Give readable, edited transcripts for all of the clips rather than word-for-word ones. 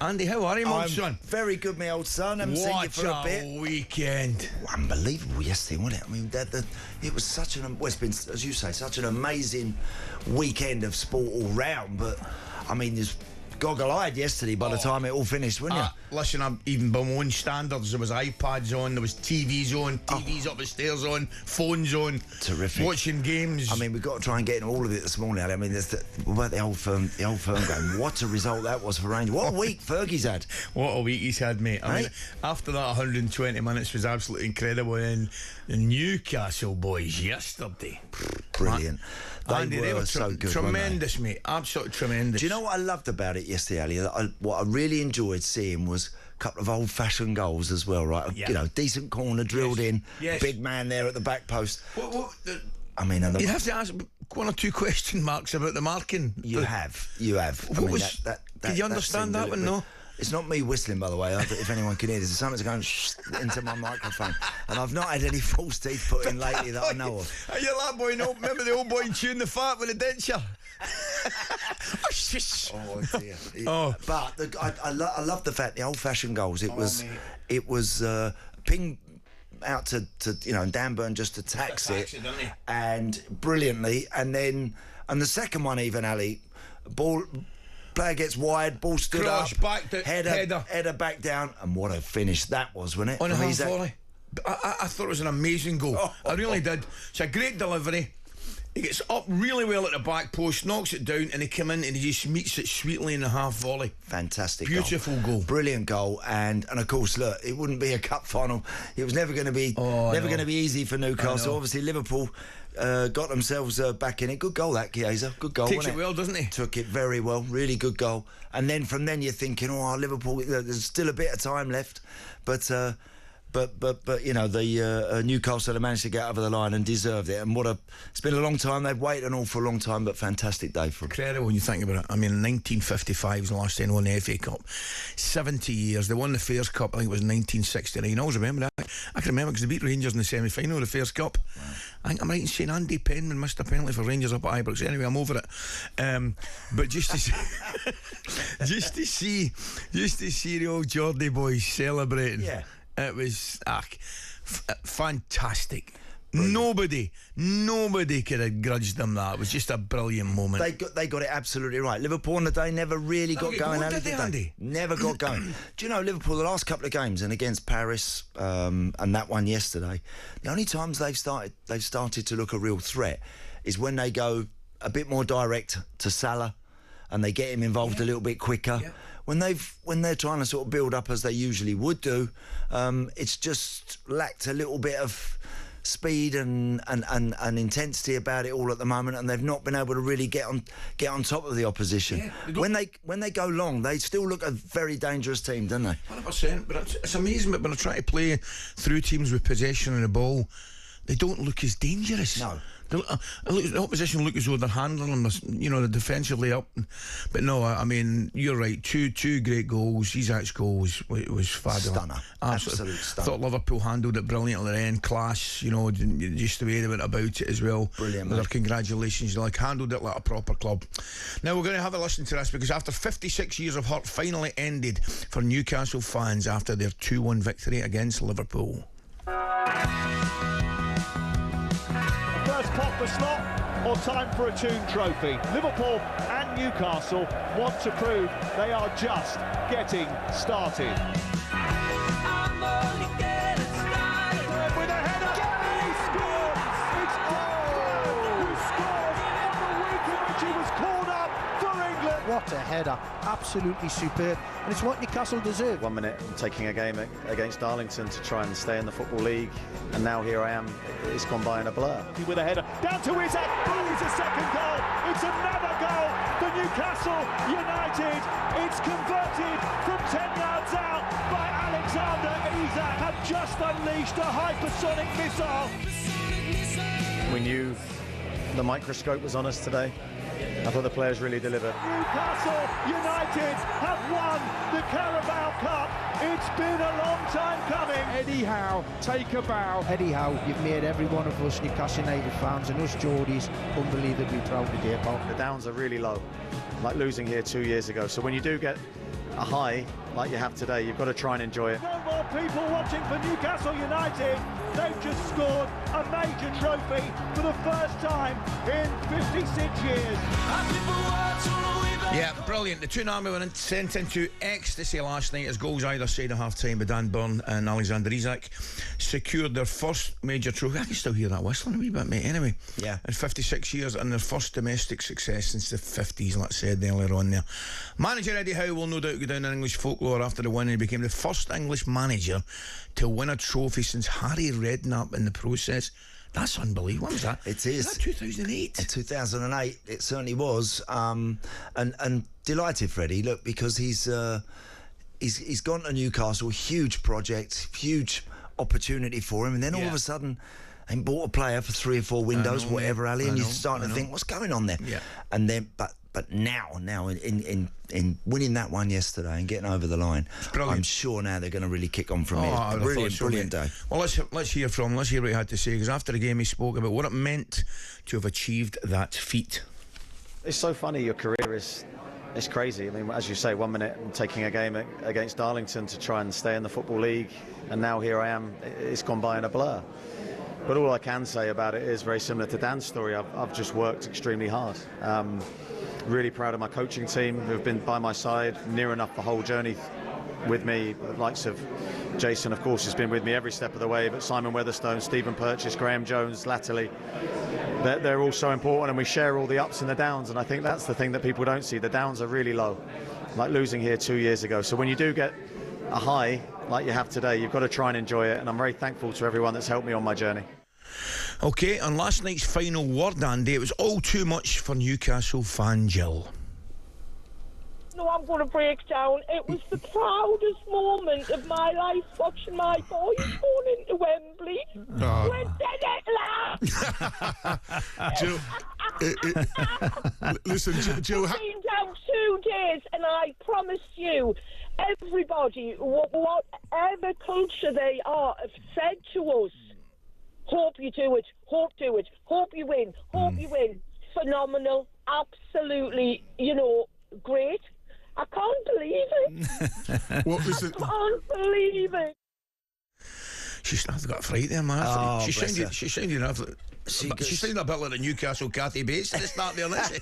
Andy, how are you, my old son? Very good, my old son. I haven't seen you for a bit. What a weekend. Unbelievable yesterday, wasn't it? I mean, it was such an... Well, it's been, as you say, such an amazing weekend of sport all round. But, I mean, there's goggle-eyed yesterday by the time it all finished, wasn't you? Listen, even by my own standards, there was iPads on, there was TVs on, TVs up the stairs on, phones on. Terrific. Watching games. I mean, we've got to try and get into all of it this morning. I mean, what about the old firm game? What a result that was for Rangers. What a week Fergie's had. What a week he's had, mate. I mean, after that 120 minutes was absolutely incredible. And the Newcastle boys yesterday. Brilliant. They were so good. Tremendous, mate. Absolutely tremendous. Do you know what I loved about it yesterday, Ali? What I really enjoyed seeing was a couple of old-fashioned goals as well, right? Yeah. You know, decent corner drilled in. Yes. Big man there at the back post. I mean, you have to ask one or two question marks about the marking. You have. Did you understand that one? No. It's not me whistling, by the way. If anyone can hear this, something's going into my microphone, and I've not had any false teeth put in lately that I know of. Are you that boy? No, remember the old boy chewing the fat with a denture? Oh dear. But I love the fact the old-fashioned goals. It was ping out to Dan Burn just attacks it, and brilliantly, and the second one even, Ali, ball. Player gets wide, ball stood up, header back down, and what a finish that was, wasn't it? On a half volley. I thought it was an amazing goal. I really did. It's a great delivery. He gets up really well at the back post, knocks it down, and he came in and he just meets it sweetly in the half volley. Fantastic Beautiful goal. Brilliant goal. And of course, look, it wouldn't be a cup final. It was never going to be easy for Newcastle. Obviously, Liverpool got themselves back in it. Good goal, that, Chiesa. Good goal, Takes it well, doesn't he? Took it very well. Really good goal. And then from then you're thinking, Liverpool, there's still a bit of time left. But you know, the Newcastle have managed to get over the line and deserved it. And it's been a long time. They've waited an awful long time, but fantastic day for them. Incredible when you think about it. I mean, 1955 was the last time they won the FA Cup. 70 years. They won the Fairs Cup, I think it was 1969. I always remember that. I can remember because they beat Rangers in the semi-final of the Fairs Cup. Wow. I think I'm right in saying Andy Penman missed a penalty for Rangers up at Ibrox. Anyway, I'm over it. But just to see the old Geordie boys celebrating. Yeah. It was fantastic. Brilliant. Nobody could have grudged them that. It was just a brilliant moment. They got it absolutely right. Liverpool on the day never really got going. Did they, Andy? Never got going. Do you know, Liverpool, the last couple of games, and against Paris and that one yesterday, the only times they've started to look a real threat is when they go a bit more direct to Salah and they get him involved a little bit quicker. Yeah. When they're trying to sort of build up as they usually would do, it's just lacked a little bit of speed and intensity about it all at the moment, and they've not been able to really get on top of the opposition. Yeah, when they go long, they still look a very dangerous team, don't they? 100%. But it's amazing. But when I try to play through teams with possession and the ball, they don't look as dangerous. No. The opposition look as though they're handling them, they're defensively up. But no, I mean, you're right. Two great goals. Isaac's goal was fabulous. Stunner. Absolute stunner. I thought Liverpool handled it brilliantly at the end. Class, just the way they went about it as well. Brilliant. With their congratulations. Handled it like a proper club. Now we're going to have a listen to this because after 56 years of hurt finally ended for Newcastle fans after their 2-1 victory against Liverpool. Pop the slot or time for a Toon trophy. Liverpool and Newcastle want to prove they are just getting started. I'm only getting started. With a header, he scores! It's John who scores on the week in which he was called up for England. What a header, absolutely superb, and it's what Newcastle deserve. 1 minute taking a game against Darlington to try and stay in the Football League, and now here I am. It's gone by in a blur. With a header down to Isaac. It's a second goal. It's another goal for Newcastle United. It's converted from 10 yards out by Alexander Isak. Have just unleashed a hypersonic missile. We knew the microscope was on us today. I thought the players really delivered. Newcastle United have won the Carabao Cup. It's been a long time coming. Eddie Howe, take a bow. Eddie Howe, you've made every one of us Newcastle United fans and us Geordies unbelievably proud today, pal. The downs are really low, like losing here 2 years ago. So when you do get a high like you have today, you've got to try and enjoy it. No more people watching for Newcastle United. They've just scored a major trophy for the first time in 56 years. Yeah, brilliant. The two Army were sent into ecstasy last night as goals either side of half-time by Dan Byrne and Alexander Isak secured their first major trophy. I can still hear that whistling a wee bit, mate, anyway. Yeah. In 56 years, and their first domestic success since the 50s, like I said earlier on there. Manager Eddie Howe will no doubt go down in English folklore after the win. He became the first English manager to win a trophy since Harry Redknapp in the process. That's unbelievable. When was that? It is. Was that 2008? 2008. It certainly was. And delighted, Freddie. Look, because he's gone to Newcastle. Huge project, huge opportunity for him, and then all of a sudden, they bought a player for 3 or 4 windows, whatever, Ali, and you're starting to think, what's going on there? Yeah. And then, but now in winning that one yesterday and getting over the line, I'm sure now they're going to really kick on from here. Brilliant day. Well, let's hear what he had to say, because after the game he spoke about what it meant to have achieved that feat. It's so funny, your career is... It's crazy. I mean, as you say, 1 minute I'm taking a game against Darlington to try and stay in the Football League, and now here I am. It's gone by in a blur. But all I can say about it is very similar to Dan's story. I've just worked extremely hard. Really proud of my coaching team who've been by my side near enough the whole journey with me. The likes of Jason, of course, has been with me every step of the way, but Simon Weatherstone, Stephen Purchase, Graham Jones, latterly, they're all so important, and we share all the ups and the downs, and I think that's the thing that people don't see. The downs are really low, like losing here 2 years ago. So when you do get a high like you have today, you've got to try and enjoy it, and I'm very thankful to everyone that's helped me on my journey. OK, on last night's final word, Andy, it was all too much for Newcastle fan Jill. No, I'm going to break down. It was the proudest moment of my life watching my boys going into Wembley. When did it last? Jill, listen, Jill. I've been down 2 days, and I promise you, everybody, whatever culture they are, have said to us, hope you do it, hope you win, hope you win. Phenomenal, absolutely, great. I can't believe it. Well, listen, I can't believe it. She's got a fright there, man. She sounded enough. She sounded a bit like the Newcastle Cathy Bates at the start there, isn't she?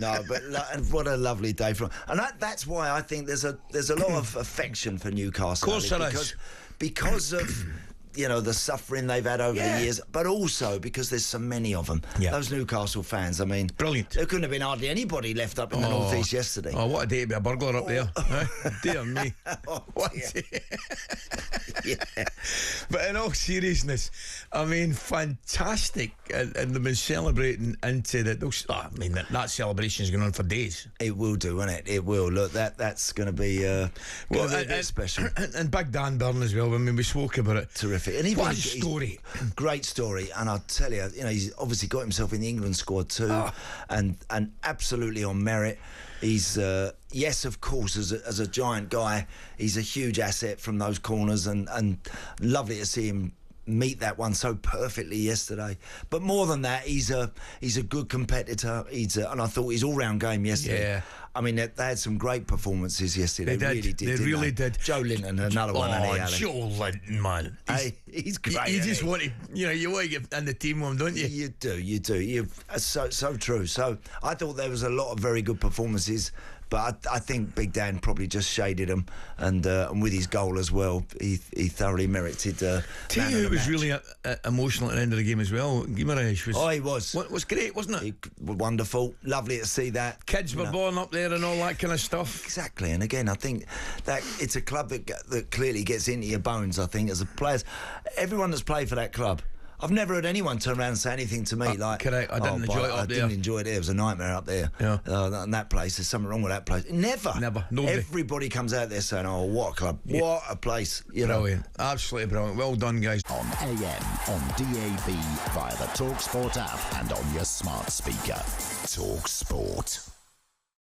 No, but what a lovely day from, and that's why I think there's a lot of affection for Newcastle. Of course there is. Because of the suffering they've had over the years, but also because there's so many of them. Yeah. Those Newcastle fans, I mean, brilliant. There couldn't have been hardly anybody left up in the North East yesterday. Oh, what a day to be a burglar up there. Dear me. What dear. Yeah. But in all seriousness, I mean, fantastic. And they've been celebrating into that celebration is going on for days. It will do, won't it? It will. Look, that's going to be a bit special. And Big Dan Byrne as well. I mean, we spoke about it. Terrific. And even what a story. Great story. And I'll tell you, he's obviously got himself in the England squad too, and absolutely on merit. He's yes, of course, as a giant guy, he's a huge asset from those corners, and lovely to see him meet that one so perfectly yesterday. But more than that, he's a good competitor. And I thought his all-round game yesterday. Yeah. I mean, they had some great performances yesterday. They really did. Joe Linton, another one. Joe Linton, man. He's great. You just want to, you want to get in the team with him, don't you? You do. So true. So I thought there was a lot of very good performances. But I think Big Dan probably just shaded him, and with his goal as well, he thoroughly merited. Tell you who was really emotional at the end of the game as well. Guimaraes was. Oh, he was. Was great, wasn't it? Wonderful, lovely to see that. Kids were born up there and all that kind of stuff. Exactly, and again, I think that it's a club that clearly gets into your bones. I think as a players, everyone that's played for that club. I've never heard anyone turn around and say anything to me like, correct, I didn't enjoy it up there. I didn't enjoy it there. It was a nightmare up there. Yeah. And that place, there's something wrong with that place. Never. Nobody. Everybody comes out there saying, oh, what a club. Yeah. What a place. Brilliant. Absolutely brilliant. Well done, guys. On AM, on DAB, via the talkSPORT app and on your smart speaker. talkSPORT.